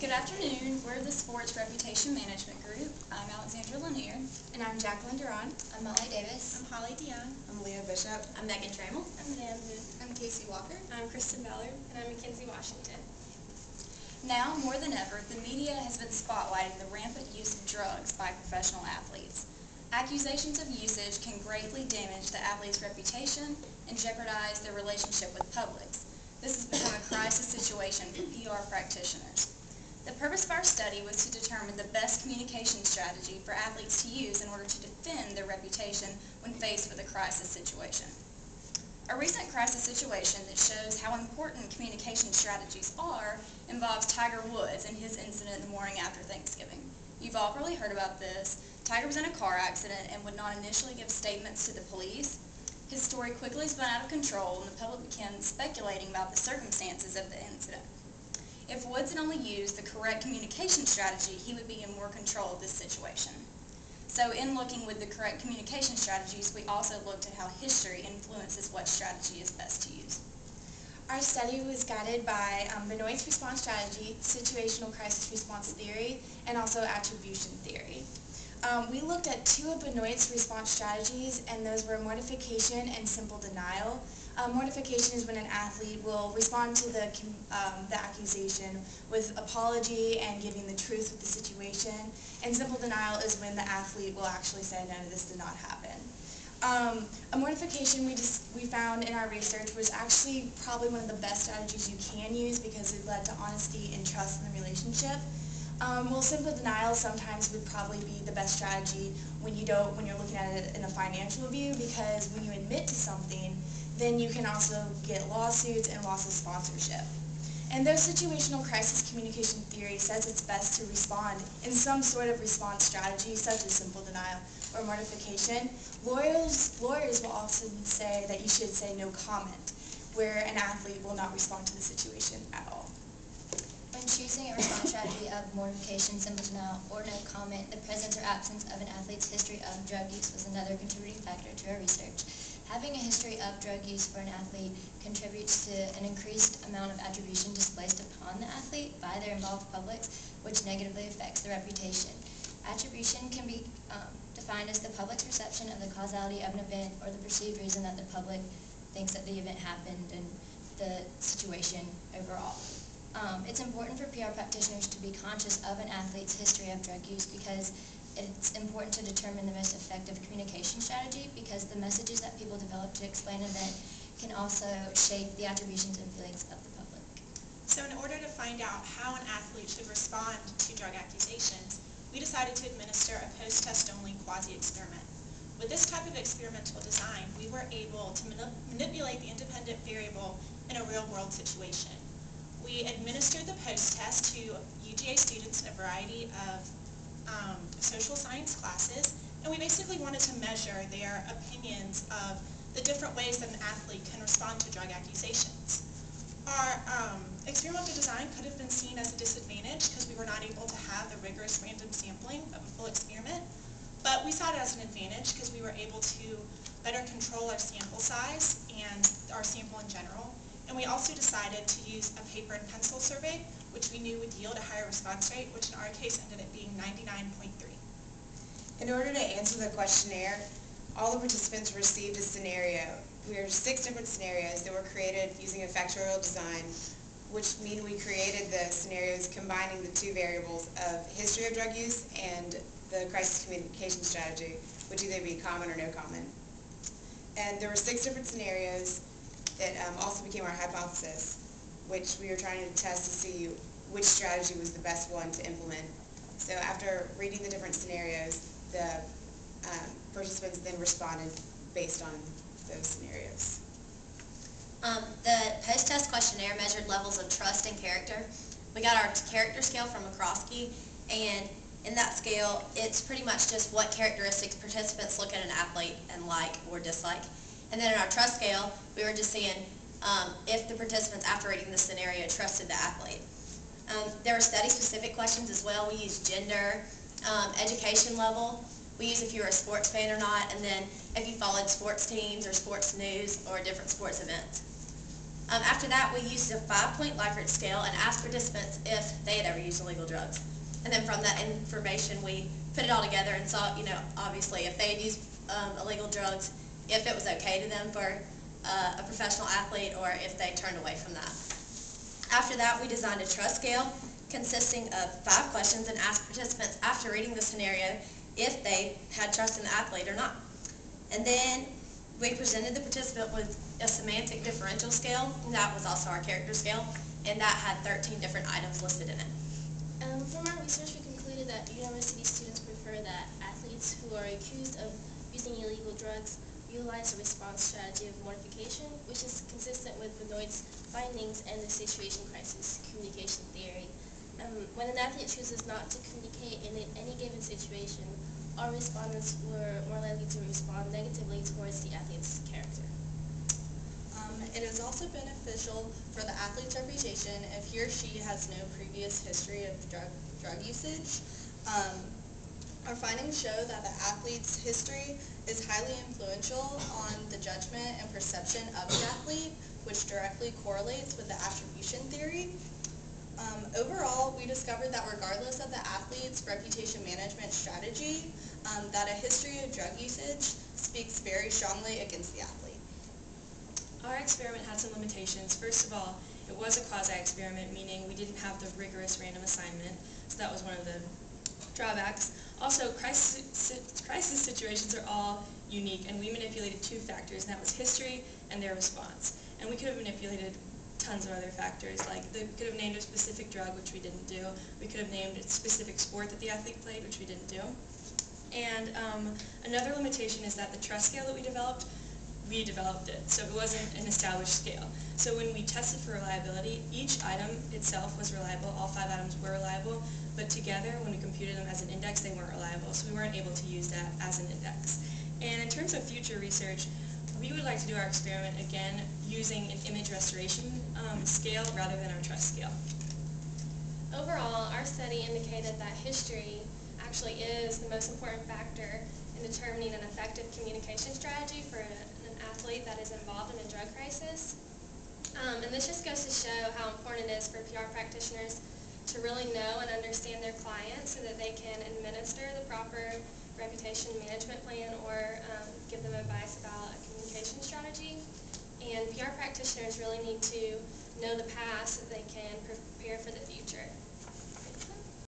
Good afternoon. We're the Sports Reputation Management Group. I'm Alexandra Lanier. And I'm Jacqueline Duran. I'm Molly Davis. I'm Holly Dion. I'm Leah Bishop. I'm Megan Trammell. I'm Dan Booth. I'm Casey Walker. I'm Kristen Ballard. And I'm Mackenzie Washington. Now, more than ever, the media has been spotlighting the rampant use of drugs by professional athletes. Accusations of usage can greatly damage the athlete's reputation and jeopardize their relationship with publics. This has become a crisis situation for PR practitioners. The purpose of our study was to determine the best communication strategy for athletes to use in order to defend their reputation when faced with a crisis situation. A recent crisis situation that shows how important communication strategies are involves Tiger Woods and his incident the morning after Thanksgiving. You've all probably heard about this. Tiger was in a car accident and would not initially give statements to the police. His story quickly spun out of control and the public began speculating about the circumstances of the incident. If Woods had only used the correct communication strategy, he would be in more control of this situation. So in looking with the correct communication strategies, we also looked at how history influences what strategy is best to use. Our study was guided by Benoit's response strategy, situational crisis response theory, and also attribution theory. We looked at two of Benoit's response strategies, and those were mortification and simple denial. Mortification is when an athlete will respond to the accusation with apology and giving the truth of the situation, and simple denial is when the athlete will actually say, no, this did not happen. A mortification we found in our research was actually probably one of the best strategies you can use because it led to honesty and trust in the relationship. Well, simple denial sometimes would probably be the best strategy when you're looking at it in a financial view, because when you admit to something, then you can also get lawsuits and loss of sponsorship. And though situational crisis communication theory says it's best to respond in some sort of response strategy, such as simple denial or mortification, lawyers will often say that you should say no comment, where an athlete will not respond to the situation at all. When choosing a response strategy of mortification, simple denial, or no comment, the presence or absence of an athlete's history of drug use was another contributing factor to our research. Having a history of drug use for an athlete contributes to an increased amount of attribution displaced upon the athlete by their involved publics, which negatively affects the reputation. Attribution can be defined as the public's perception of the causality of an event or the perceived reason that the public thinks that the event happened and the situation overall. It's important for PR practitioners to be conscious of an athlete's history of drug use because it's important to determine the most effective communication strategy, because the messages that people develop to explain an event can also shape the attributions and feelings of the public. So in order to find out how an athlete should respond to drug accusations, we decided to administer a post-test only quasi-experiment. With this type of experimental design, we were able to manipulate the independent variable in a real-world situation. We administered the post-test to UGA students in a variety of social science classes, and we basically wanted to measure their opinions of the different ways that an athlete can respond to drug accusations. Our experimental design could have been seen as a disadvantage because we were not able to have the rigorous random sampling of a full experiment, but we saw it as an advantage because we were able to better control our sample size and our sample in general. And we also decided to use a paper and pencil survey, which we knew would yield a higher response rate, which in our case ended up being 99.3. In order to answer the questionnaire, all the participants received a scenario. There were 6 different scenarios that were created using a factorial design, which means we created the scenarios combining the 2 variables of history of drug use and the crisis communication strategy, which either be common or no common. And there were 6 different scenarios that also became our hypothesis, which we were trying to test to see which strategy was the best one to implement. So after reading the different scenarios, the participants then responded based on those scenarios. The post-test questionnaire measured levels of trust and character. We got our character scale from McCroskey, and in that scale, it's pretty much just what characteristics participants look at an athlete and like or dislike. And then in our trust scale, we were just seeing if the participants, after reading the scenario, trusted the athlete. There were study-specific questions as well. We used gender, education level. We used if you were a sports fan or not, and then if you followed sports teams or sports news or different sports events. After that, we used a 5-point Likert scale and asked participants if they had ever used illegal drugs. And then from that information, we put it all together and saw, obviously, if they had used illegal drugs, if it was okay to them for a professional athlete or if they turned away from that. After that, we designed a trust scale consisting of 5 questions and asked participants after reading the scenario if they had trust in the athlete or not. And then we presented the participant with a semantic differential scale, and that was also our character scale, and that had 13 different items listed in it. From our research, we concluded that university students prefer that athletes who are accused of using illegal drugs utilize a response strategy of mortification, which is consistent with Benoit's findings and the situation crisis communication theory. When an athlete chooses not to communicate in any given situation, all respondents were more likely to respond negatively towards the athlete's character. It is also beneficial for the athlete's reputation if he or she has no previous history of drug usage. Our findings show that the athlete's history is highly influential on the judgment and perception of the athlete, which directly correlates with the attribution theory. Overall, we discovered that regardless of the athlete's reputation management strategy, that a history of drug usage speaks very strongly against the athlete. Our experiment had some limitations. First of all, it was a quasi-experiment, meaning we didn't have the rigorous random assignment, so that was one of the drawbacks. Also, crisis situations are all unique, and we manipulated 2 factors, and that was history and their response. And we could have manipulated tons of other factors, like we could have named a specific drug, which we didn't do. We could have named a specific sport that the athlete played, which we didn't do. And another limitation is that the trust scale that we developed it, so it wasn't an established scale. So when we tested for reliability, each item itself was reliable, all 5 items were reliable, but together, when we computed them as an index, they weren't reliable, so we weren't able to use that as an index. And in terms of future research, we would like to do our experiment again using an image restoration scale rather than our trust scale. Overall, our study indicated that history actually is the most important factor in determining an effective communication strategy for an athlete that is involved in a drug crisis. And this just goes to show how important it is for PR practitioners to really know and understand their clients so that they can administer the proper reputation management plan or give them advice about a communication strategy. And PR practitioners really need to know the past so that they can prepare for the future.